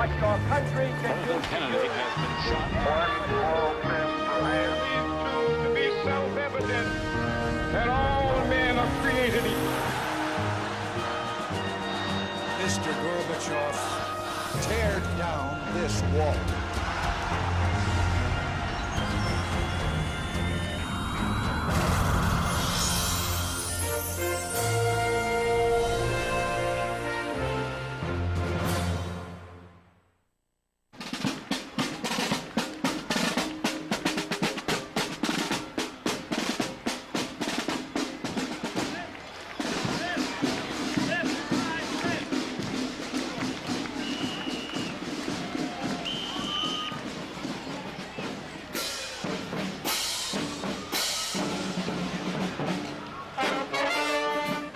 What your country can do. President Kennedy has been shot. To be self-evident that all men are created equal. Mr. Gorbachev, tear down this wall.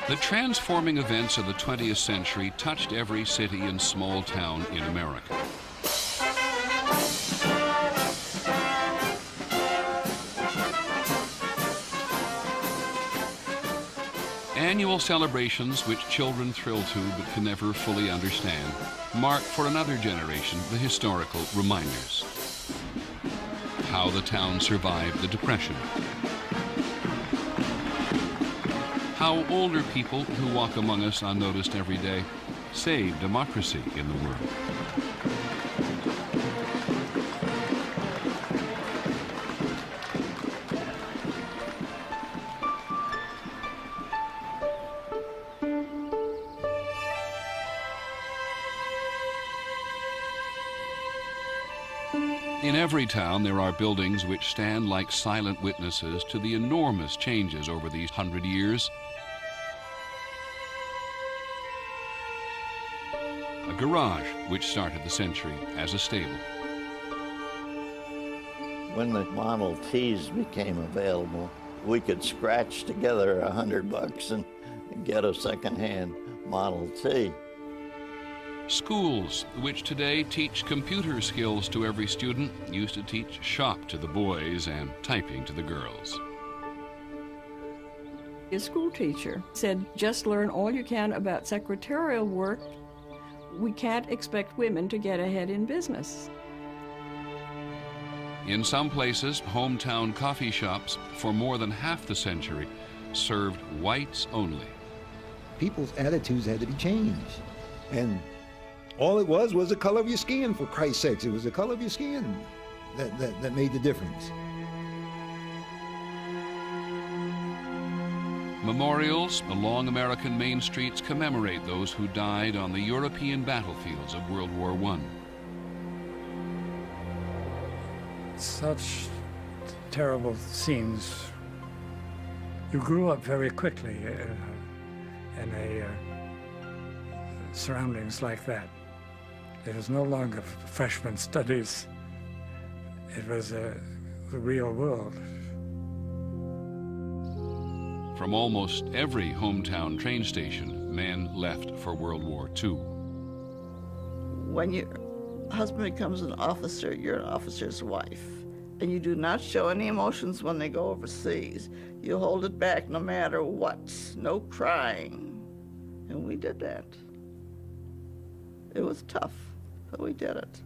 The transforming events of the 20th century touched every city and small town in America. Annual celebrations which children thrill to but can never fully understand mark for another generation the historical reminders. How the town survived the Depression. How older people who walk among us unnoticed every day save democracy in the world. In every town, there are buildings which stand like silent witnesses to the enormous changes over these 100 years. A garage which started the century as a stable. When the Model Ts became available, we could scratch together $100 and get a second-hand Model T. Schools, which today teach computer skills to every student, used to teach shop to the boys and typing to the girls. A school teacher said, just learn all you can about secretarial work. We can't expect women to get ahead in business. In some places, hometown coffee shops for more than half the century served whites only. People's attitudes had to be changed. And all it was the color of your skin, for Christ's sakes. It was the color of your skin that made the difference. Memorials along American main streets commemorate those who died on the European battlefields of World War I. Such terrible scenes. You grew up very quickly in surroundings like that. It was no longer freshman studies. It was the real world. From almost every hometown train station, men left for World War II. When your husband becomes an officer, you're an officer's wife. And you do not show any emotions when they go overseas. You hold it back no matter what. No crying. And we did that. It was tough, but we did it.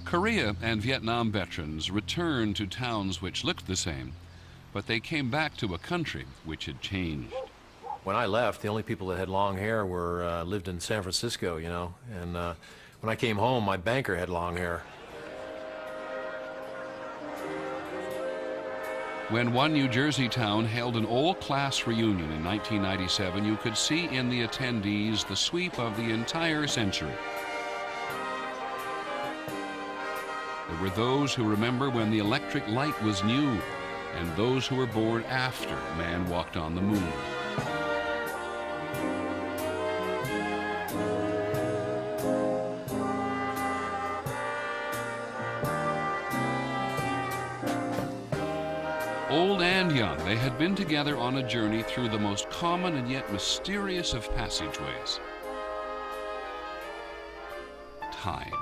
Korea and Vietnam veterans returned to towns which looked the same, but they came back to a country which had changed. When I left, the only people that had long hair were lived in San Francisco, you know, and when I came home, my banker had long hair. When one New Jersey town held an all-class reunion in 1997, you could see in the attendees the sweep of the entire century. There were those who remember when the electric light was new, and those who were born after man walked on the moon. Old and young, they had been together on a journey through the most common and yet mysterious of passageways. Time.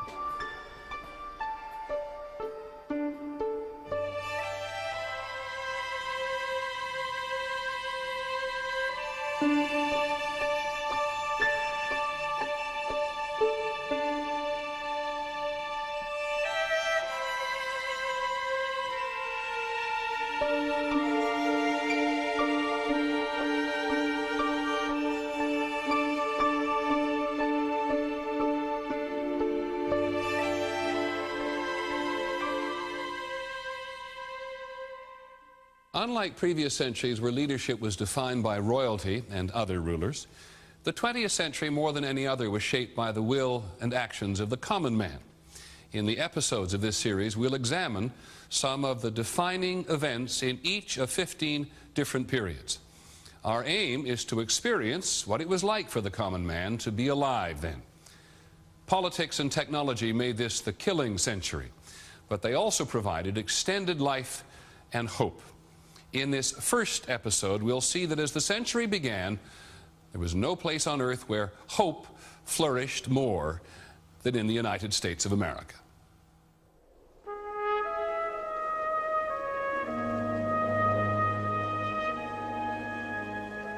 Unlike previous centuries where leadership was defined by royalty and other rulers, the 20th century, more than any other, was shaped by the will and actions of the common man. In the episodes of this series, we'll examine some of the defining events in each of 15 different periods. Our aim is to experience what it was like for the common man to be alive then. Politics and technology made this the killing century, but they also provided extended life and hope. In this first episode, we'll see that as the century began, there was no place on earth where hope flourished more than in the United States of America.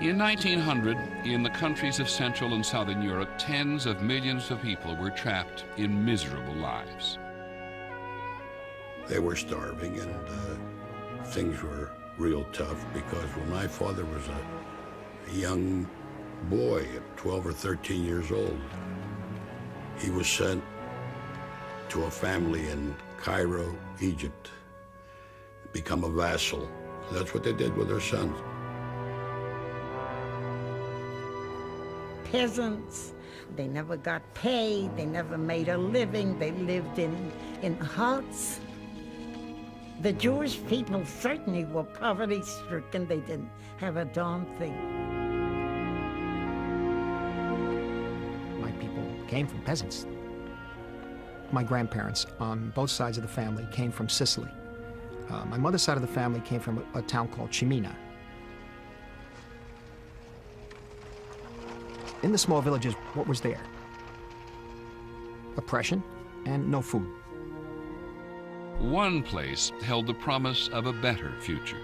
In 1900, in the countries of Central and Southern Europe, tens of millions of people were trapped in miserable lives. They were starving, and things were real tough, because when my father was a young boy at 12 or 13 years old, he was sent to a family in Cairo, Egypt, to become a vassal. That's what they did with their sons. Peasants, they never got paid, they never made a living, they lived in huts. The Jewish people certainly were poverty-stricken. They didn't have a darn thing. My people came from peasants. My grandparents on both sides of the family came from Sicily. My mother's side of the family came from a town called Cimina. In the small villages, what was there? Oppression and no food. One place held the promise of a better future.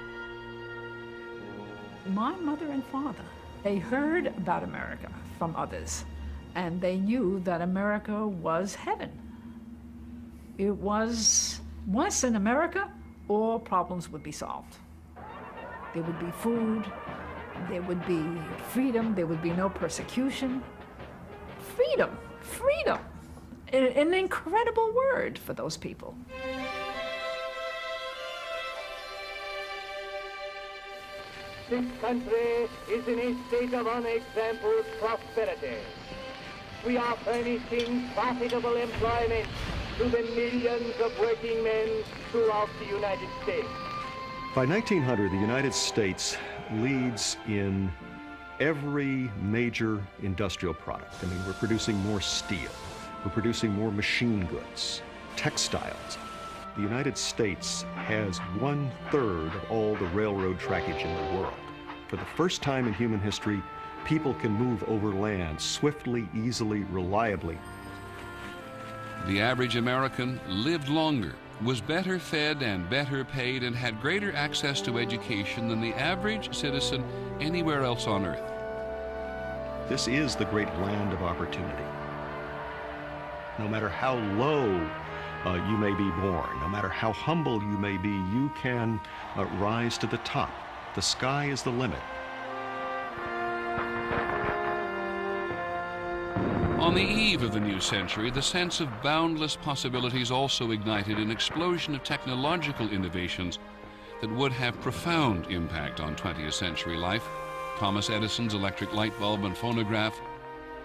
My mother and father, they heard about America from others, and they knew that America was heaven. It was once in America, all problems would be solved. There would be food, there would be freedom, there would be no persecution. Freedom, freedom. An incredible word for those people. This country is in a state of unexampled prosperity. We are furnishing profitable employment to the millions of working men throughout the United States. By 1900, the United States leads in every major industrial product. I mean, we're producing more steel, we're producing more machine goods, textiles. The United States has 1/3 of all the railroad trackage in the world. For the first time in human history, people can move over land swiftly, easily, reliably. The average American lived longer, was better fed and better paid, and had greater access to education than the average citizen anywhere else on earth. This is the great land of opportunity. No matter how low you may be born, no matter how humble you may be, you can rise to the top. The sky is the limit. On the eve of the new century, the sense of boundless possibilities also ignited an explosion of technological innovations that would have profound impact on 20th century life. Thomas Edison's electric light bulb and phonograph,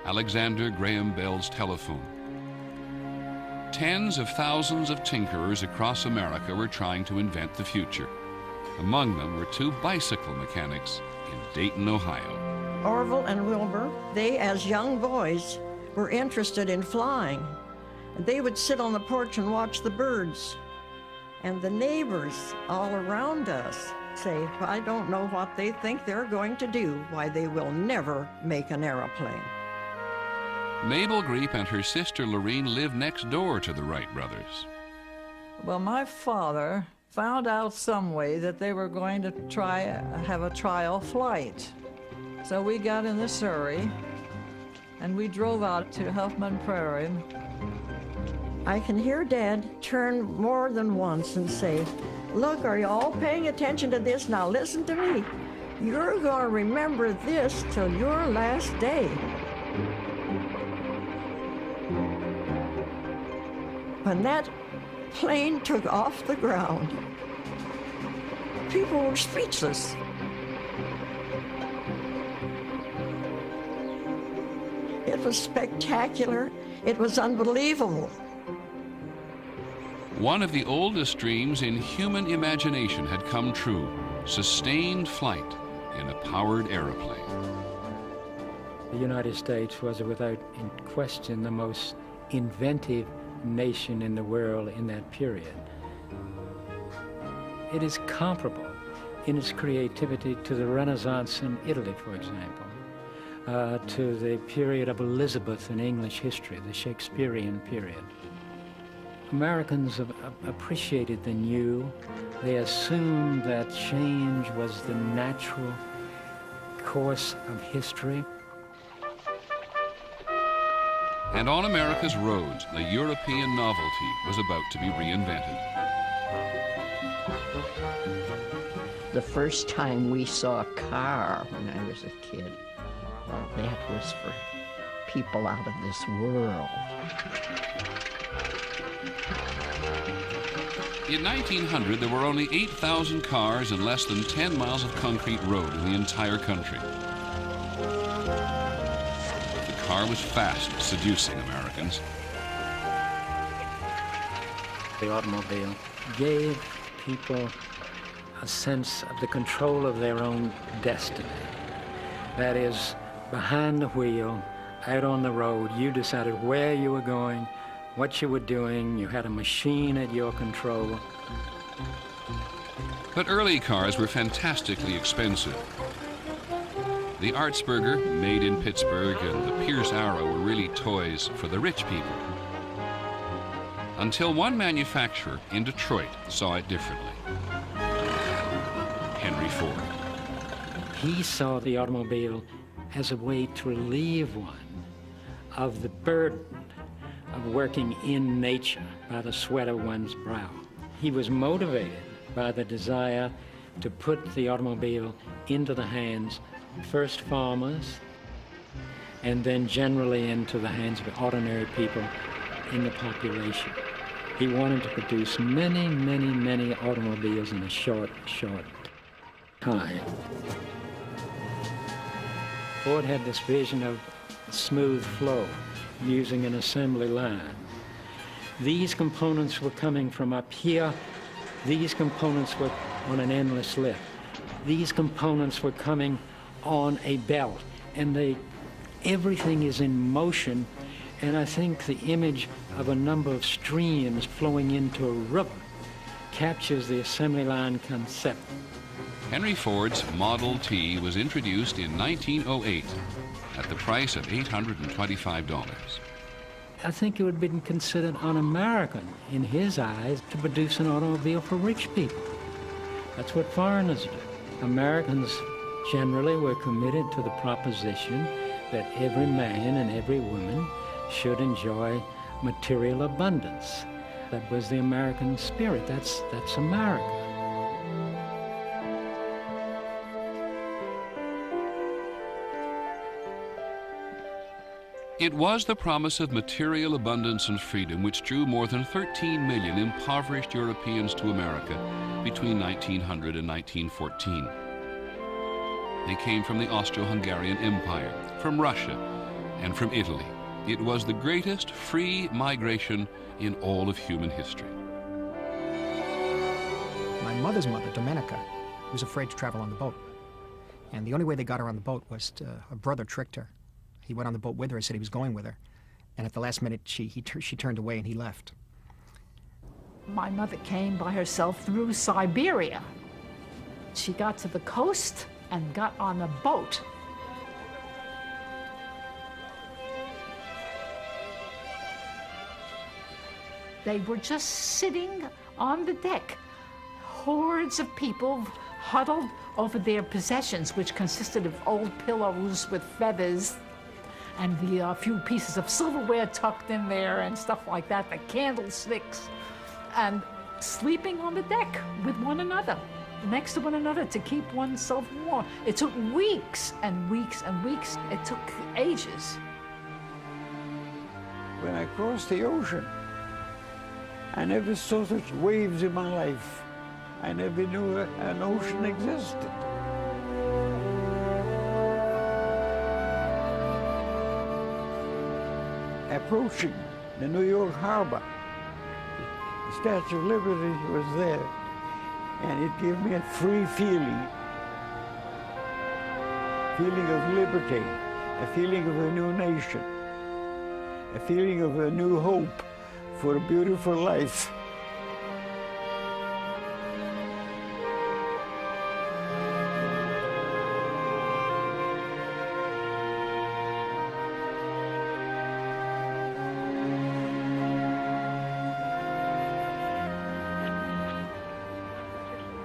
Alexander Graham Bell's telephone. Tens of thousands of tinkerers across America were trying to invent the future. Among them were 2 bicycle mechanics in Dayton, Ohio. Orville and Wilbur, they as young boys were interested in flying. They would sit on the porch and watch the birds. And the neighbors all around us say, I don't know what they think they're going to do, why they will never make an airplane. Mabel Greep and her sister Lorene lived next door to the Wright brothers. Well, my father found out some way that they were going to have a trial flight. So we got in the Surrey and we drove out to Huffman Prairie. I can hear Dad turn more than once and say, look, are you all paying attention to this? Now listen to me. You're going to remember this till your last day. When that plane took off the ground, people were speechless. It was spectacular. It was unbelievable. One of the oldest dreams in human imagination had come true: sustained flight in a powered aeroplane. The United States was without question the most inventive nation in the world in that period. It is comparable in its creativity to the Renaissance in Italy, for example, to the period of Elizabeth in English history, the Shakespearean period. Americans appreciated the new. They assumed that change was the natural course of history. And on America's roads, the European novelty was about to be reinvented. The first time we saw a car when I was a kid, well, that was for people out of this world. In 1900, there were only 8,000 cars and less than 10 miles of concrete road in the entire country. The car was fast seducing Americans. The automobile gave people a sense of the control of their own destiny. That is, behind the wheel, out on the road, you decided where you were going, what you were doing. You had a machine at your control. But early cars were fantastically expensive. The Artsberger, made in Pittsburgh, and the Pierce Arrow were really toys for the rich people. Until one manufacturer in Detroit saw it differently. Henry Ford. He saw the automobile as a way to relieve one of the burden of working in nature by the sweat of one's brow. He was motivated by the desire to put the automobile into the hands of first farmers and then generally into the hands of ordinary people in the population. He wanted to produce many, many, many automobiles in a short time. Ford had this vision of smooth flow using an assembly line. These components were coming from up here. These components were on an endless lift. These components were coming on a belt, and everything is in motion. And I think the image of a number of streams flowing into a river captures the assembly line concept. Henry Ford's Model T was introduced in 1908 at the price of $825. I think it would have been considered un-American in his eyes to produce an automobile for rich people. That's what foreigners do. Americans generally were committed to the proposition that every man and every woman should enjoy material abundance. That was the American spirit. That's America. It was the promise of material abundance and freedom which drew more than 13 million impoverished Europeans to America between 1900 and 1914. They came from the Austro-Hungarian Empire, from Russia, and from Italy. It was the greatest free migration in all of human history. My mother's mother, Domenica, was afraid to travel on the boat. And the only way they got her on the boat was her brother tricked her. He went on the boat with her and said he was going with her. And at the last minute, she turned away and he left. My mother came by herself through Siberia. She got to the coast and got on a boat. They were just sitting on the deck, hordes of people huddled over their possessions, which consisted of old pillows with feathers and a few pieces of silverware tucked in there and stuff like that, the candlesticks, and sleeping on the deck with one another, next to one another, to keep oneself warm. It took weeks and weeks and weeks. It took ages. When I crossed the ocean, I never saw such waves in my life. I never knew an ocean existed. Approaching the New York Harbor, the Statue of Liberty was there, and it gave me a free feeling of liberty, a feeling of a new nation, a feeling of a new hope for a beautiful life.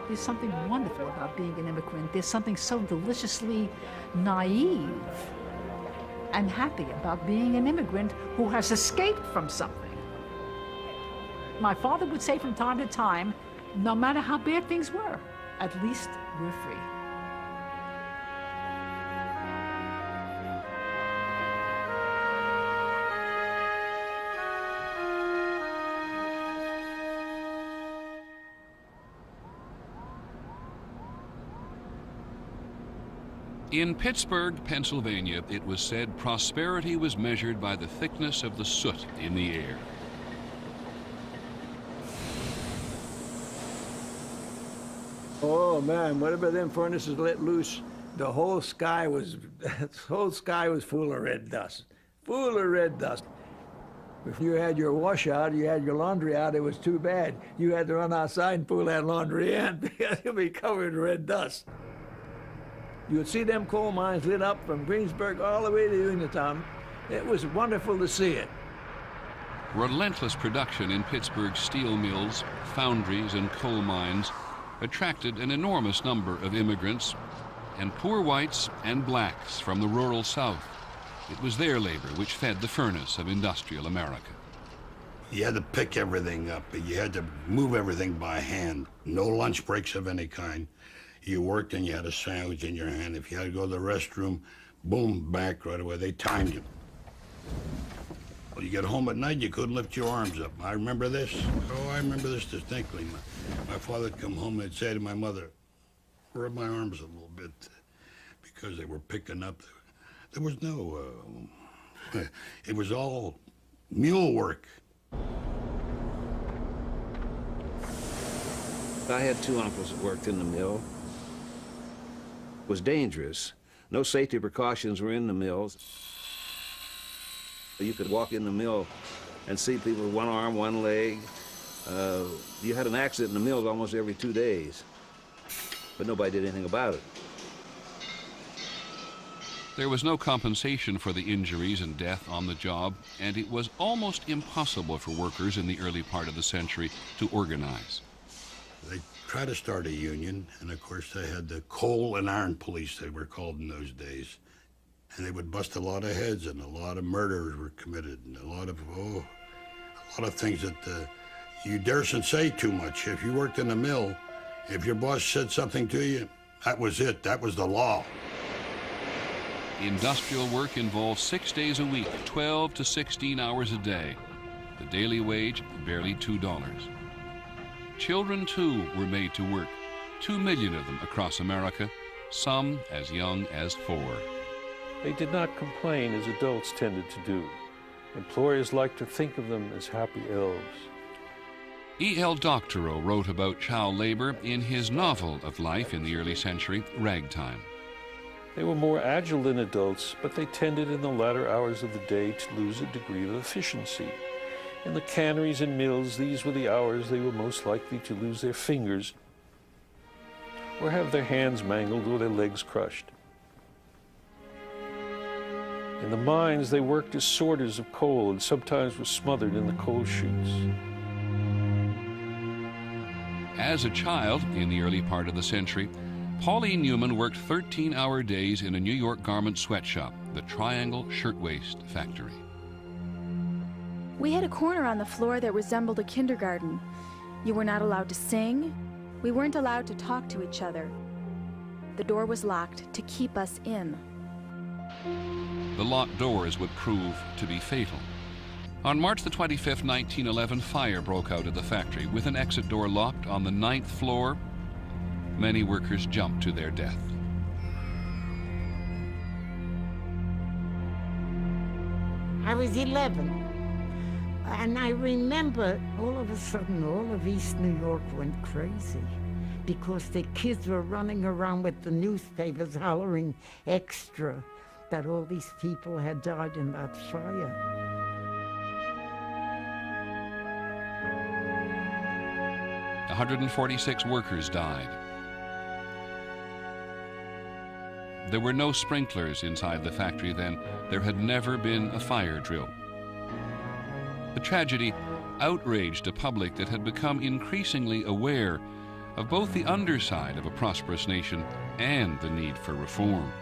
There's something wonderful about being an immigrant. There's something so deliciously naive and happy about being an immigrant who has escaped from something. My father would say from time to time, no matter how bad things were, at least we're free. In Pittsburgh, Pennsylvania, it was said prosperity was measured by the thickness of the soot in the air. Oh man, whatever them furnaces let loose, the whole sky was full of red dust. Full of red dust. If you had your wash out, you had your laundry out, it was too bad. You had to run outside and pull that laundry in because you'd be covered in red dust. You would see them coal mines lit up from Greensburg all the way to Uniontown. It was wonderful to see it. Relentless production in Pittsburgh's steel mills, foundries, and coal mines attracted an enormous number of immigrants and poor whites and blacks from the rural South. It was their labor which fed the furnace of industrial America. You had to pick everything up. You had to move everything by hand. No lunch breaks of any kind. You worked and you had a sandwich in your hand. If you had to go to the restroom, boom, back right away. They timed you. Well, you get home at night, you couldn't lift your arms up. I remember this. Oh, I remember this distinctly. My father would come home and say to my mother, rub my arms a little bit, because they were picking up. There was no, it was all mule work. I had two uncles that worked in the mill. It was dangerous. No safety precautions were in the mills. You could walk in the mill and see people with one arm, one leg. You had an accident in the mills almost every 2 days, but nobody did anything about it. There was no compensation for the injuries and death on the job, and it was almost impossible for workers in the early part of the century to organize. They tried to start a union, and of course they had the coal and iron police, they were called in those days. And they would bust a lot of heads, and a lot of murders were committed, and a lot of things that you daresn't say too much. If you worked in a mill, if your boss said something to you, that was it, that was the law. Industrial work involved 6 days a week, 12 to 16 hours a day. The daily wage, barely $2. Children, too, were made to work, 2 million of them across America, some as young as 4. They did not complain as adults tended to do. Employers liked to think of them as happy elves. E.L. Doctorow wrote about child labor in his novel of life in the early century, Ragtime. They were more agile than adults, but they tended in the latter hours of the day to lose a degree of efficiency. In the canneries and mills, these were the hours they were most likely to lose their fingers or have their hands mangled or their legs crushed. In the mines, they worked as sorters of coal and sometimes were smothered in the coal chutes. As a child, in the early part of the century, Pauline Newman worked 13-hour days in a New York garment sweatshop, the Triangle Shirtwaist Factory. We had a corner on the floor that resembled a kindergarten. You were not allowed to sing. We weren't allowed to talk to each other. The door was locked to keep us in. The locked doors would prove to be fatal. On March the 25th, 1911, fire broke out at the factory with an exit door locked on the 9th floor many workers jumped to their death. I was 11. And I remember all of a sudden all of East New York went crazy because the kids were running around with the newspapers hollering extra that all these people had died in that fire. 146 workers died. There were no sprinklers inside the factory then. There had never been a fire drill. The tragedy outraged a public that had become increasingly aware of both the underside of a prosperous nation and the need for reform.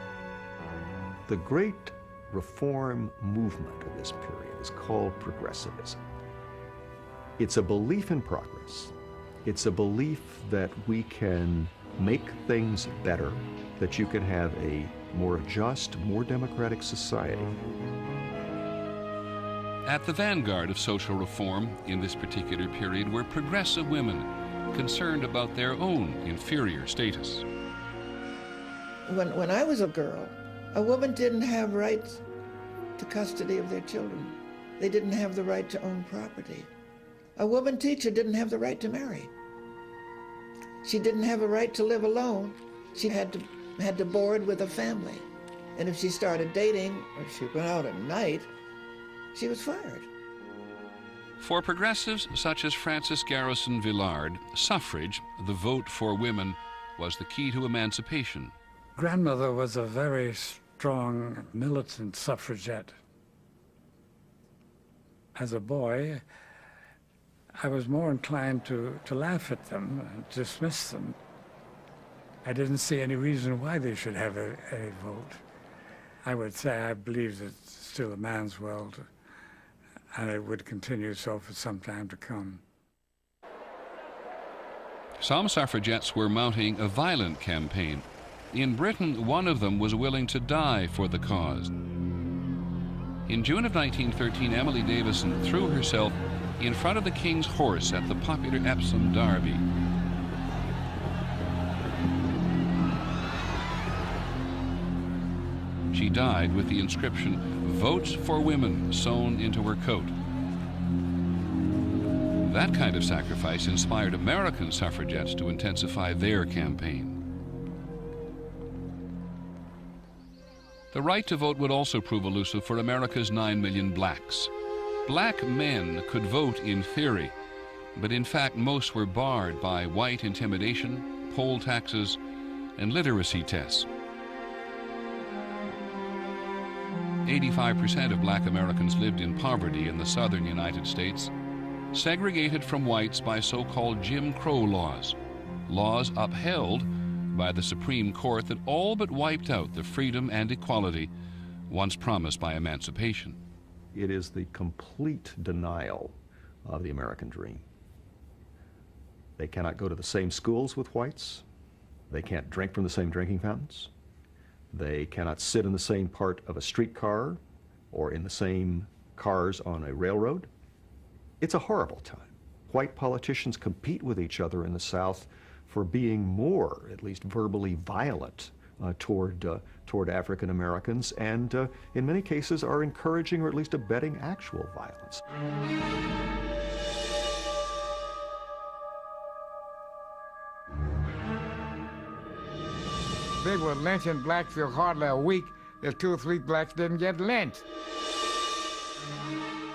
The great reform movement of this period is called progressivism. It's a belief in progress. It's a belief that we can make things better, that you can have a more just, more democratic society. At the vanguard of social reform in this particular period were progressive women concerned about their own inferior status. When I was a girl, a woman didn't have rights to custody of their children. They didn't have the right to own property. A woman teacher didn't have the right to marry. She didn't have a right to live alone. She had to board with a family. And if she started dating or if she went out at night, she was fired. For progressives such as Francis Garrison Villard, suffrage, the vote for women, was the key to emancipation. Grandmother was a very strong militant suffragette. As a boy, I was more inclined to laugh at them and dismiss them. I didn't see any reason why they should have a vote. I would say I believe that it's still a man's world, and it would continue so for some time to come. Some suffragettes were mounting a violent campaign. In Britain, one of them was willing to die for the cause. In June of 1913, Emily Davison threw herself in front of the King's horse at the popular Epsom Derby. She died with the inscription, "Votes for Women," sewn into her coat. That kind of sacrifice inspired American suffragettes to intensify their campaign. The right to vote would also prove elusive for America's 9 million blacks. Black men could vote in theory, but in fact most were barred by white intimidation, poll taxes, and literacy tests. 85% of black Americans lived in poverty in the southern United States, segregated from whites by so-called Jim Crow laws, laws upheld by the Supreme Court that all but wiped out the freedom and equality once promised by emancipation. It is the complete denial of the American dream. They cannot go to the same schools with whites. They can't drink from the same drinking fountains. They cannot sit in the same part of a streetcar or in the same cars on a railroad. It's a horrible time. White politicians compete with each other in the South for being more, at least verbally, violent toward African Americans, and in many cases are encouraging or at least abetting actual violence. They were lynching blacks for hardly a week. There's 2 or 3 blacks didn't get lynched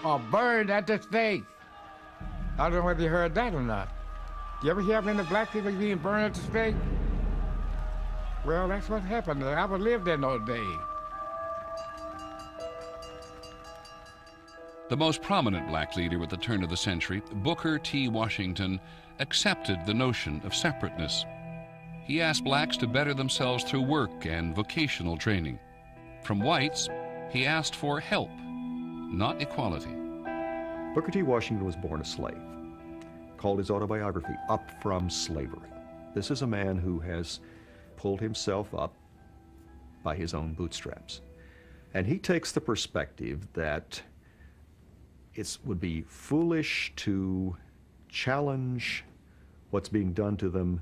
or burned at the stake. I don't know whether you heard that or not. You ever hear of any black people being burned at the stake? Well, that's what happened. I never lived in those days. The most prominent black leader at the turn of the century, Booker T. Washington, accepted the notion of separateness. He asked blacks to better themselves through work and vocational training. From whites, he asked for help, not equality. Booker T. Washington was born a slave, called his autobiography Up From Slavery. This is a man who has pulled himself up by his own bootstraps. And he takes the perspective that it would be foolish to challenge what's being done to them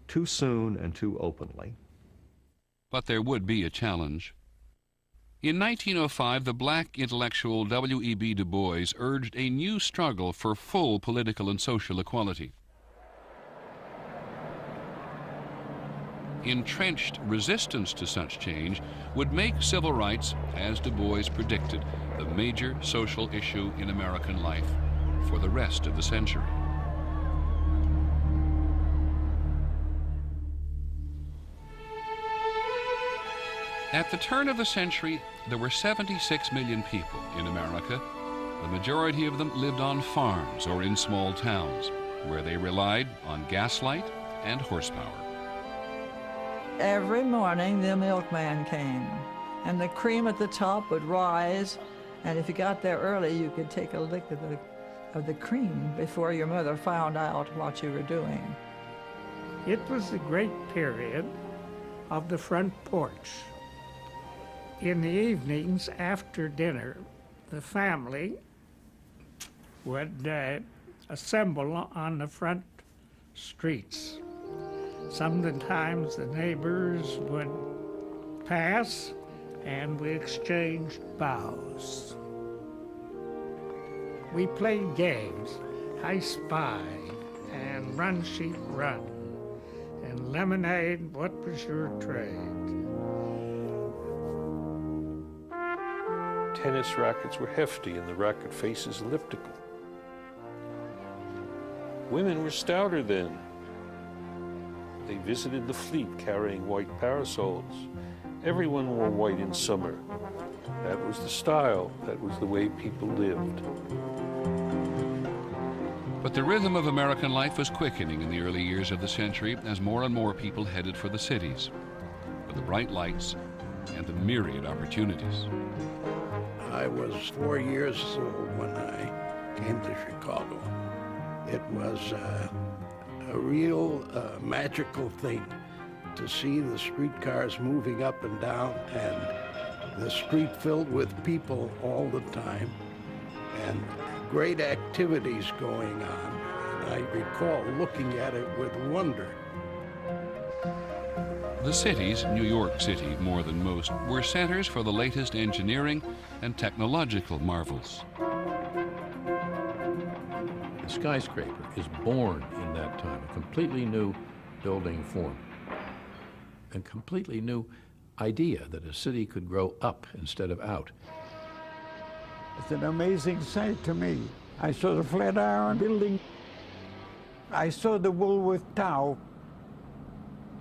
too soon and too openly. But there would be a challenge. In 1905, the black intellectual W.E.B. Du Bois urged a new struggle for full political and social equality. Entrenched resistance to such change would make civil rights, as Du Bois predicted, the major social issue in American life for the rest of the century. At the turn of the century, there were 76 million people in America. The majority of them lived on farms or in small towns, where they relied on gaslight and horsepower. Every morning the milkman came, and the cream at the top would rise, and if you got there early, you could take a lick of the cream before your mother found out what you were doing. It was the great period of the front porch. In the evenings after dinner, the family would assemble on the front streets. Sometimes the neighbors would pass and we exchanged bows. We played games, I Spy and Run Sheep Run, and Lemonade, What Was Your Trade? Tennis rackets were hefty and the racket faces elliptical. Women were stouter then. They visited the fleet carrying white parasols. Everyone wore white in summer. That was the style. That was the way people lived. But the rhythm of American life was quickening in the early years of the century as more and more people headed for the cities, for the bright lights and the myriad opportunities. I was 4 years old when I came to Chicago. It was a real magical thing to see the streetcars moving up and down and the street filled with people all the time and great activities going on. And I recall looking at it with wonder. The cities, New York City more than most, were centers for the latest engineering and technological marvels. The skyscraper is born in that time, a completely new building form, a completely new idea that a city could grow up instead of out. It's an amazing sight to me. I saw the Flatiron Building. I saw the Woolworth Tower.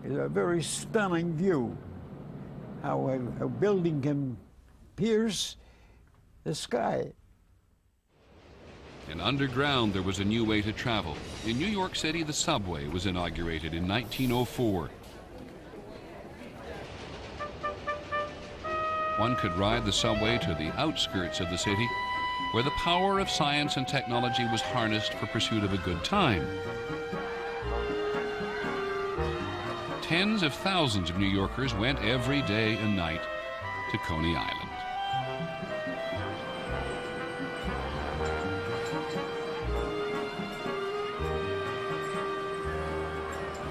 It's a very stunning view, how a building can pierce the sky. And underground, there was a new way to travel. In New York City, the subway was inaugurated in 1904. One could ride the subway to the outskirts of the city, where the power of science and technology was harnessed for pursuit of a good time. Tens of thousands of New Yorkers went every day and night to Coney Island.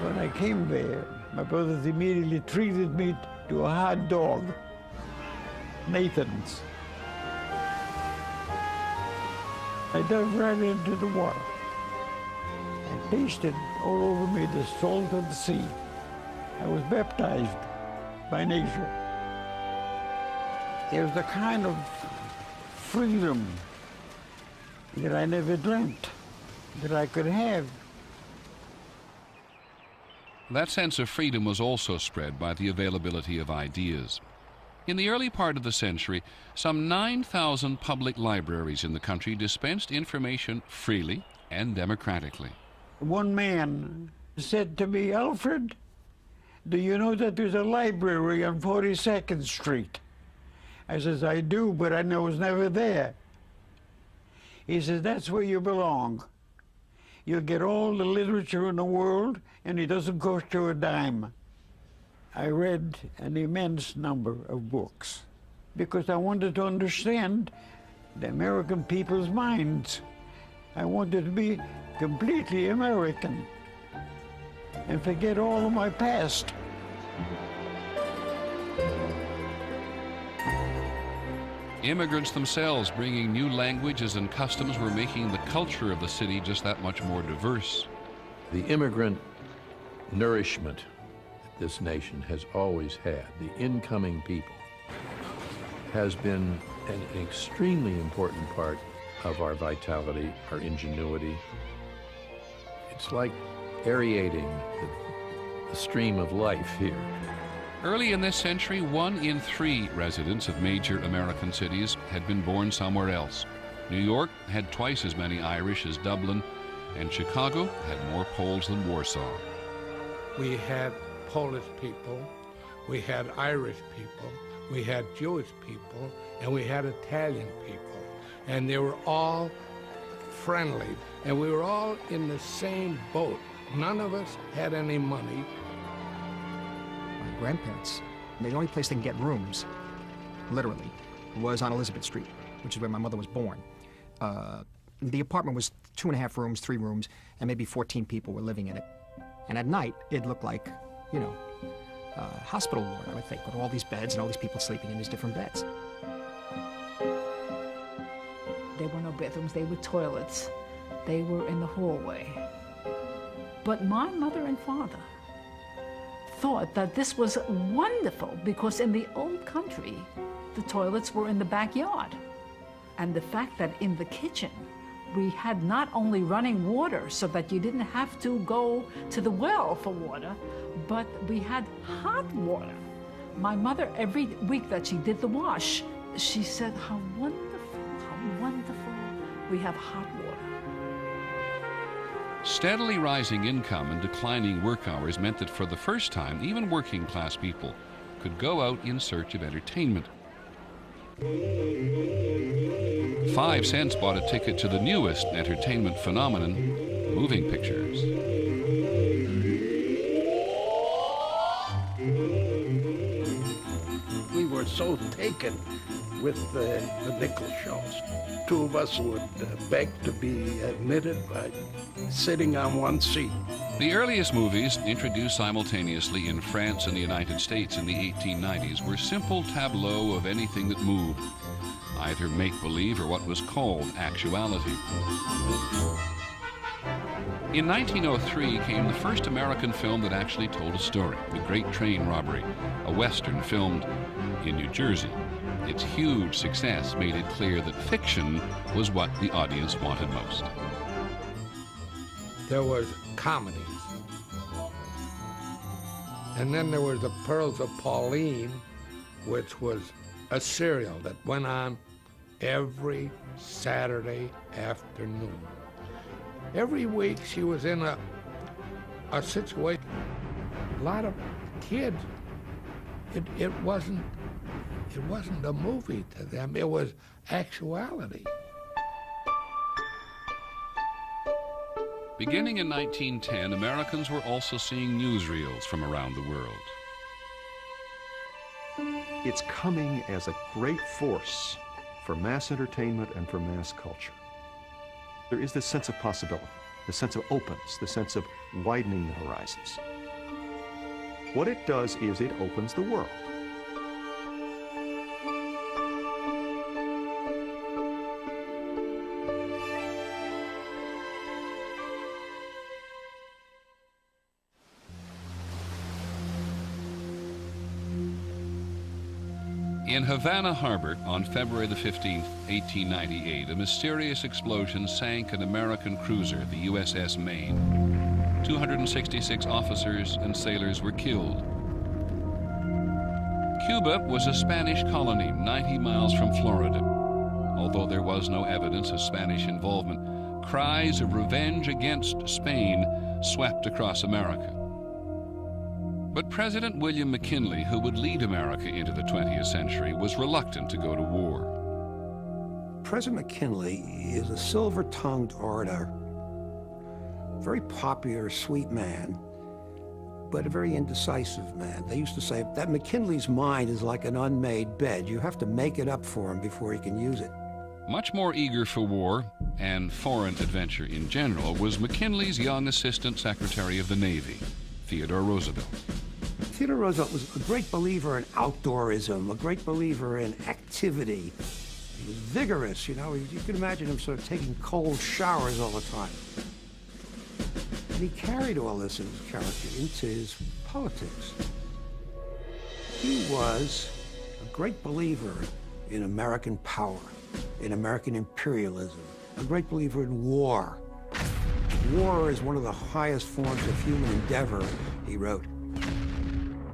When I came there, my brothers immediately treated me to a hot dog, Nathan's. I dove right into the water and tasted all over me the salt of the sea. I was baptized by nature. There was a kind of freedom that I never dreamt that I could have. That sense of freedom was also spread by the availability of ideas. In the early part of the century, some 9,000 public libraries in the country dispensed information freely and democratically. One man said to me, "Alfred, do you know that there's a library on 42nd Street? I says, "I do, but I was never there." He says, "That's where you belong. You'll get all the literature in the world, and it doesn't cost you a dime." I read an immense number of books because I wanted to understand the American people's minds. I wanted to be completely American. and forget all of my past. Immigrants themselves bringing new languages and customs were making the culture of the city just that much more diverse. The immigrant nourishment that this nation has always had, the incoming people, has been an extremely important part of our vitality, our ingenuity. It's like aerating the stream of life here. Early in this century, 1 in 3 residents of major American cities had been born somewhere else. New York had twice as many Irish as Dublin, and Chicago had more Poles than Warsaw. We had Polish people, we had Irish people, we had Jewish people, and we had Italian people. And they were all friendly, and we were all in the same boat. None of us had any money. My grandparents, the only place they can get rooms, literally, was on Elizabeth Street, which is where my mother was born. The apartment was 2.5 rooms, 3 rooms, and maybe 14 people were living in it. And at night, it looked like, you know, hospital ward, I would think, with all these beds and all these people sleeping in these different beds. There were no bathrooms, they were toilets. They were in the hallway. But my mother and father thought that this was wonderful because in the old country, the toilets were in the backyard. And the fact that in the kitchen, we had not only running water so that you didn't have to go to the well for water, but we had hot water. My mother, every week that she did the wash, she said, how wonderful we have hot water. Steadily rising income and declining work hours meant that for the first time, even working class people could go out in search of entertainment. 5 cents bought a ticket to the newest entertainment phenomenon, moving pictures. We were so taken with the nickel shows. 2 of us would beg to be admitted by sitting on one seat. The earliest movies, introduced simultaneously in France and the United States in the 1890s, were simple tableaux of anything that moved, either make-believe or what was called actuality. In 1903 came the first American film that actually told a story, The Great Train Robbery, a Western filmed in New Jersey. Its huge success made it clear that fiction was what the audience wanted most. There was comedies. And then there was The Pearls of Pauline, which was a serial that went on every Saturday afternoon. Every week she was in a situation. A lot of kids, it wasn't a movie to them, it was actuality. Beginning in 1910, Americans were also seeing newsreels from around the world. It's coming as a great force for mass entertainment and for mass culture. There is this sense of possibility, the sense of openness, the sense of widening the horizons. What it does is it opens the world. In Havana Harbor on February the 15th, 1898, a mysterious explosion sank an American cruiser, the USS Maine. 266 officers and sailors were killed. Cuba was a Spanish colony 90 miles from Florida. Although there was no evidence of Spanish involvement, cries of revenge against Spain swept across America. But President William McKinley, who would lead America into the 20th century, was reluctant to go to war. President McKinley is a silver-tongued orator, very popular, sweet man, but a very indecisive man. They used to say that McKinley's mind is like an unmade bed. You have to make it up for him before he can use it. Much more eager for war and foreign adventure in general was McKinley's young Assistant Secretary of the Navy, Theodore Roosevelt. Theodore Roosevelt was a great believer in outdoorism, a great believer in activity. He was vigorous, you know. You could imagine him sort of taking cold showers all the time. And he carried all this in his character into his politics. He was a great believer in American power, in American imperialism, a great believer in war. War is one of the highest forms of human endeavor, he wrote.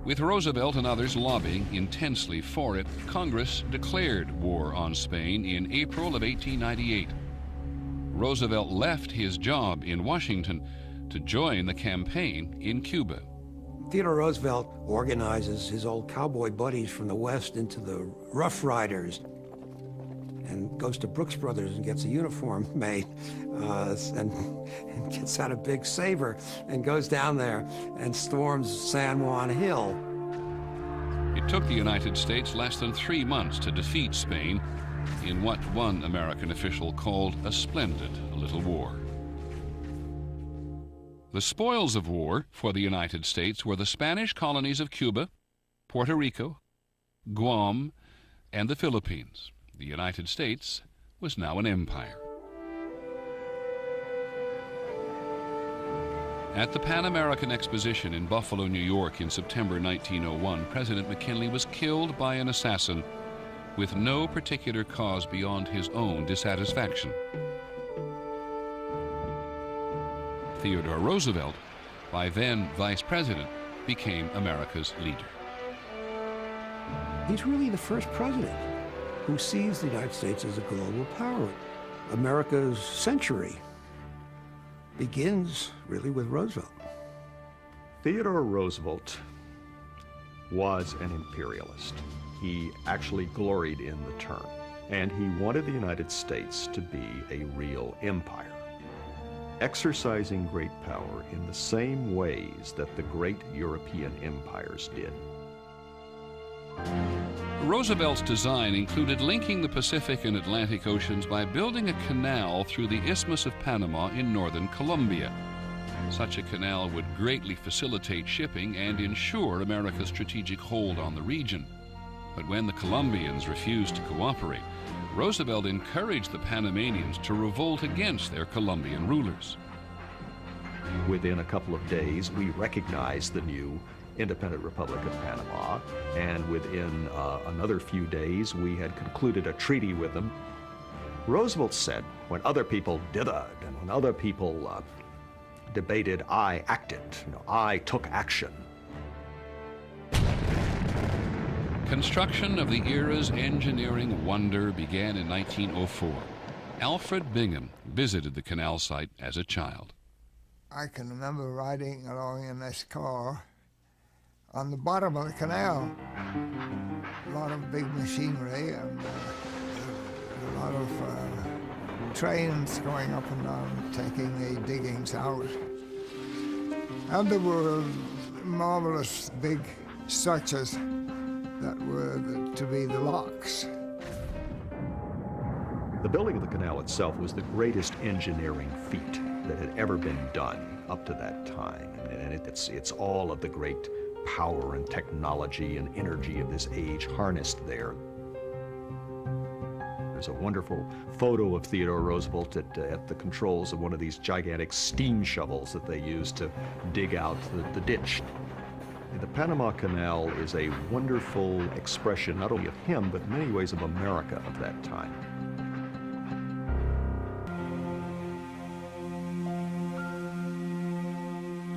With Roosevelt and others lobbying intensely for it, Congress declared war on Spain in April of 1898. Roosevelt left his job in Washington to join the campaign in Cuba. Theodore Roosevelt organizes his old cowboy buddies from the West into the Rough Riders and goes to Brooks Brothers and gets a uniform made and gets out a big saber and goes down there and storms San Juan Hill. It took the United States less than 3 months to defeat Spain in what one American official called a splendid little war. The spoils of war for the United States were the Spanish colonies of Cuba, Puerto Rico, Guam, and the Philippines. The United States was now an empire. At the Pan American Exposition in Buffalo, New York in September 1901, President McKinley was killed by an assassin with no particular cause beyond his own dissatisfaction. Theodore Roosevelt, by then Vice President, became America's leader. He's really the first president who sees the United States as a global power. America's century begins really with Roosevelt. Theodore Roosevelt was an imperialist. He actually gloried in the term, and he wanted the United States to be a real empire, exercising great power in the same ways that the great European empires did. Roosevelt's design included linking the Pacific and Atlantic Oceans by building a canal through the Isthmus of Panama in northern Colombia. Such a canal would greatly facilitate shipping and ensure America's strategic hold on the region. But when the Colombians refused to cooperate, Roosevelt encouraged the Panamanians to revolt against their Colombian rulers. Within a couple of days, we recognized the new independent Republic of Panama, and within another few days, we had concluded a treaty with them. Roosevelt said, when other people dithered and when other people debated, I acted. You know, I took action. Construction of the era's engineering wonder began in 1904. Alfred Bingham visited the canal site as a child. I can remember riding along in this car on the bottom of the canal. A lot of big machinery and a lot of trains going up and down, taking the diggings out. And there were marvelous big structures that were to be the locks. The building of the canal itself was the greatest engineering feat that had ever been done up to that time. And it's all of the great power and technology and energy of this age harnessed there. There's a wonderful photo of Theodore Roosevelt at the controls of one of these gigantic steam shovels that they used to dig out the ditch. The Panama Canal is a wonderful expression not only of him, but in many ways of America of that time.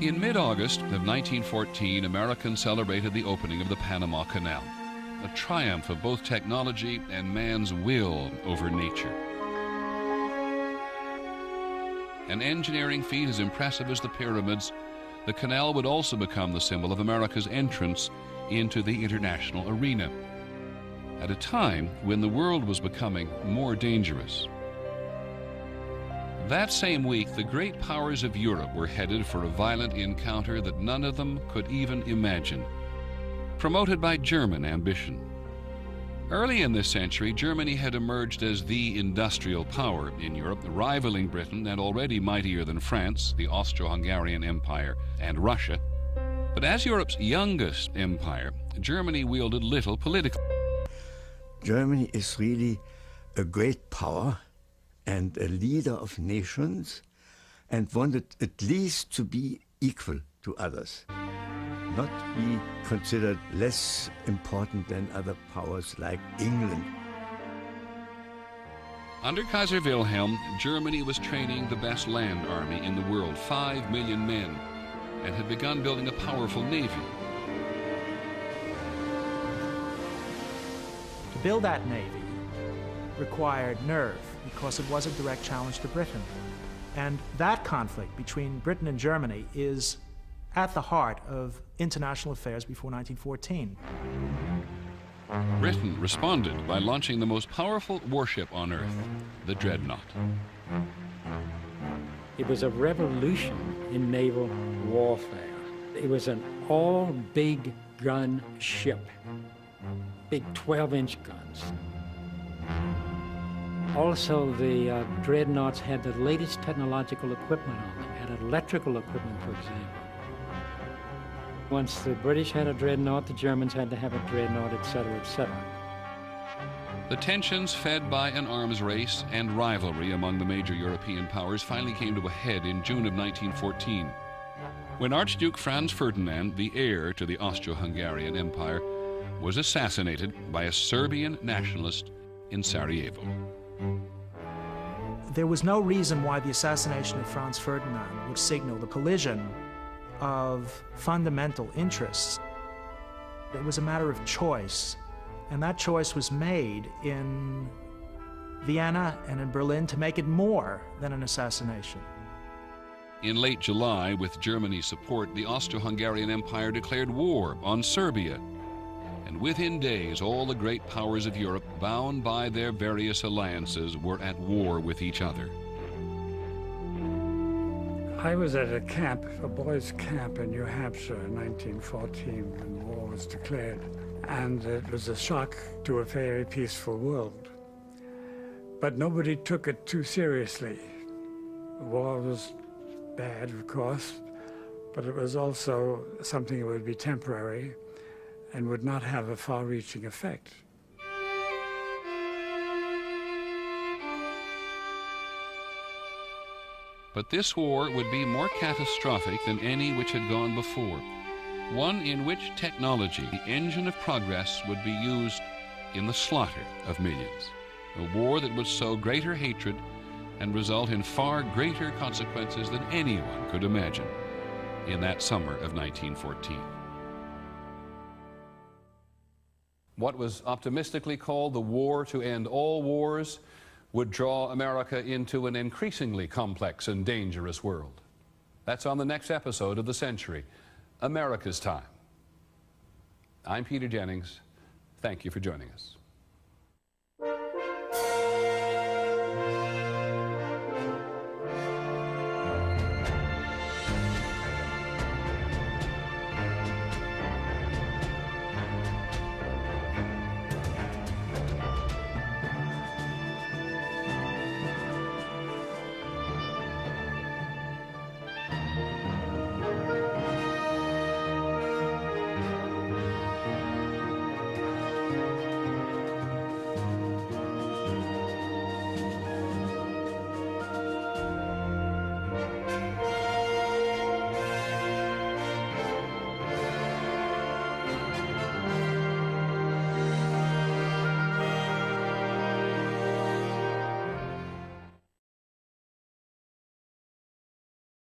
In mid-August of 1914, Americans celebrated the opening of the Panama Canal, a triumph of both technology and man's will over nature. An engineering feat as impressive as the pyramids, the canal would also become the symbol of America's entrance into the international arena, at a time when the world was becoming more dangerous. That same week, the great powers of Europe were headed for a violent encounter that none of them could even imagine, promoted by German ambition. Early in this century, Germany had emerged as the industrial power in Europe, rivaling Britain and already mightier than France, the Austro-Hungarian Empire, and Russia. But as Europe's youngest empire, Germany wielded little political. Germany is really a great power and a leader of nations, and wanted at least to be equal to others, not be considered less important than other powers like England. Under Kaiser Wilhelm, Germany was training the best land army in the world, 5 million men, and had begun building a powerful navy. To build that navy required nerve, because it was a direct challenge to Britain. And that conflict between Britain and Germany is at the heart of international affairs before 1914. Britain responded by launching the most powerful warship on Earth, the Dreadnought. It was a revolution in naval warfare. It was an all-big gun ship, big 12-inch guns. Also, the Dreadnoughts had the latest technological equipment on them, had electrical equipment, for example. Once the British had a Dreadnought, the Germans had to have a Dreadnought, etc., etc. The tensions fed by an arms race and rivalry among the major European powers finally came to a head in June of 1914, when Archduke Franz Ferdinand, the heir to the Austro-Hungarian Empire, was assassinated by a Serbian nationalist in Sarajevo. There was no reason why the assassination of Franz Ferdinand would signal the collision of fundamental interests. It was a matter of choice, and that choice was made in Vienna and in Berlin to make it more than an assassination. In late July, with Germany's support, the Austro-Hungarian Empire declared war on Serbia. And within days, all the great powers of Europe, bound by their various alliances, were at war with each other. I was at a camp, a boys' camp in New Hampshire in 1914 when war was declared. And it was a shock to a very peaceful world. But nobody took it too seriously. War was bad, of course, but it was also something that would be temporary and would not have a far-reaching effect. But this war would be more catastrophic than any which had gone before, one in which technology, the engine of progress, would be used in the slaughter of millions. A war that would sow greater hatred and result in far greater consequences than anyone could imagine in that summer of 1914. What was optimistically called the war to end all wars would draw America into an increasingly complex and dangerous world. That's on the next episode of The Century, America's Time. I'm Peter Jennings. Thank you for joining us.